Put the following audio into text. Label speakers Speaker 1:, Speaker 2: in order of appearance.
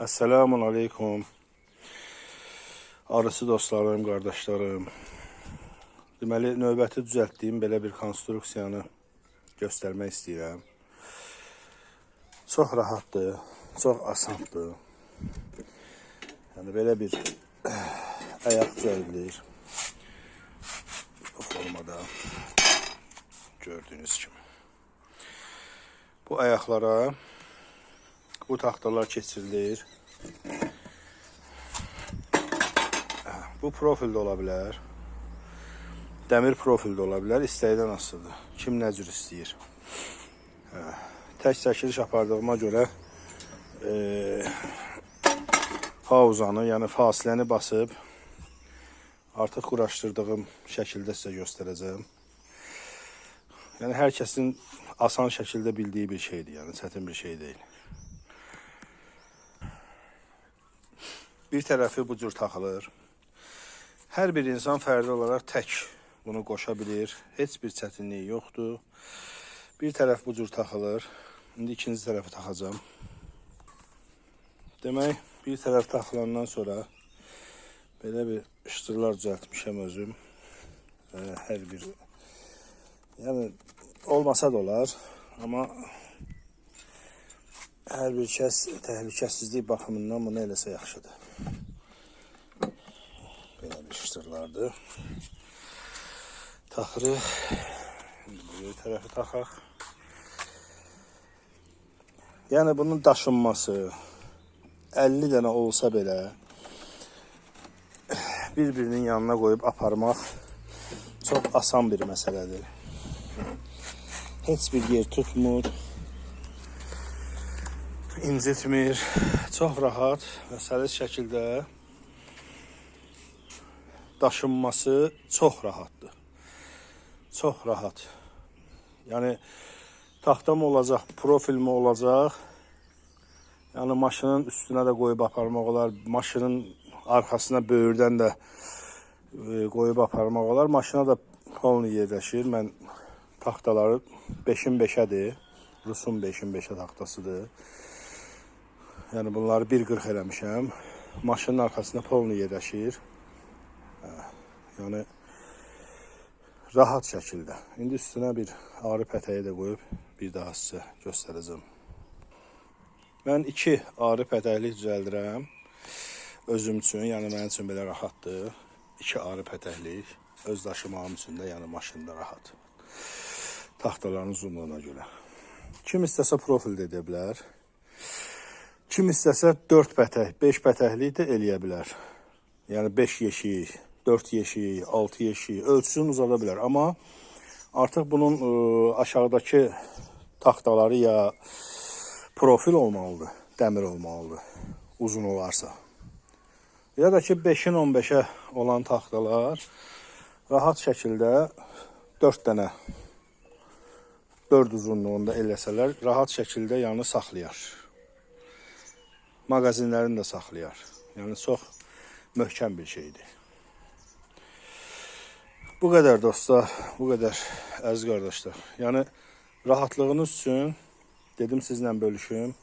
Speaker 1: Esselamun Aleyküm. Arısı dostlarım, qardaşlarım. Deməli, növbəti düzəltdiyim belə bir konstruksiyanı göstərmək istəyirəm. Çox rahatdır, çox asandır. Yəni, belə bir ayaq düzəldilir. Bu formada gördüyünüz kimi. Bu ayaqlara bu taxtalar keçirilir. Bu profildə ola bilər. Dəmir profildə ola bilər. İstəkdən asılıdır. Kim nə cür istəyir. Tək çəkiliş apardığıma görə pauzanı, yəni fasiləni basıb artıq quraşdırdığım şəkildə sizə göstərəcəm. Yəni hər kəsin asan şəkildə bildiyi bir şeydir. Yəni çətin bir şey deyil. Bir tərəfi bu cür taxılır. Hər bir insan fərdi olaraq tək bunu qoşa bilir. Heç bir çətinliyi yoxdur. Bir tərəf bu cür taxılır. İndi ikinci tərəfi taxacam. Demək, bir tərəf taxılandan sonra belə bir şıtırlar düzəltmişəm özüm. Hər bir, yəni olmasa da olar, amma hər bir kəs təhlükəsizlik baxımından bunu eləsə yaxşıdır. Belə bir şıtırlardır. Taxırıq. Bir tərəfi taxaq. Yəni bunun daşınması 50 dənə olsa belə bir-birinin yanına qoyub aparmaq çox asan bir məsələdir. Heç bir yer tutmur, incitmir, çox rahat və səlis şəkildə daşınması çox rahatdır. Çox rahat. Yəni taxta mı olacaq, profil mi olacaq? Yəni maşının üstünə də qoyub aparmaq olar, maşının arxasına böyürdən də qoyub aparmaq olar. Maşına da polni yerləşir. Mən taxtaları 5-in 5-ədir. Rusun 5-in 5-ə taxtasıdır. Yəni bunları 1.40 eləmişəm. Maşının arxasına polni yerləşir. Yəni rahat şəkildə. İndi üstünə bir arı pətəyi də qoyub bir daha sizə göstərəcəm. Mən 2 arı pətəklik düzəldirəm. Özüm üçün, yəni mənim üçün belə rahatdır. 2 arı pətəklik. Öz daşımağım üçün də, yəni maşında rahat. Taxtaların uzunluğuna görə. Kim istəsə profil də edə bilər. Kim istəsə 4 pətək, 5 pətəklik də eləyə bilər. Yəni 5 yeşik, 4 yeşik, 6 yeşik ölçüsünü uzada bilər. Amma artıq bunun aşağıdakı taxtaları ya profil olmalıdır, dəmir olmalıdır, uzun olarsa. Ya da ki 5-in 15-ə olan taxtalar rahat şəkildə 4 dənə, 4 uzunluğunda eləsələr, rahat şəkildə yanı saxlayar. Mağazinlərini də saxlayar. Yəni çox möhkəm bir şeydir. Bu qədər dostlar, bu qədər əziz qardaşlar. Yəni rahatlığınız üçün dedim sizlə bölüşüm.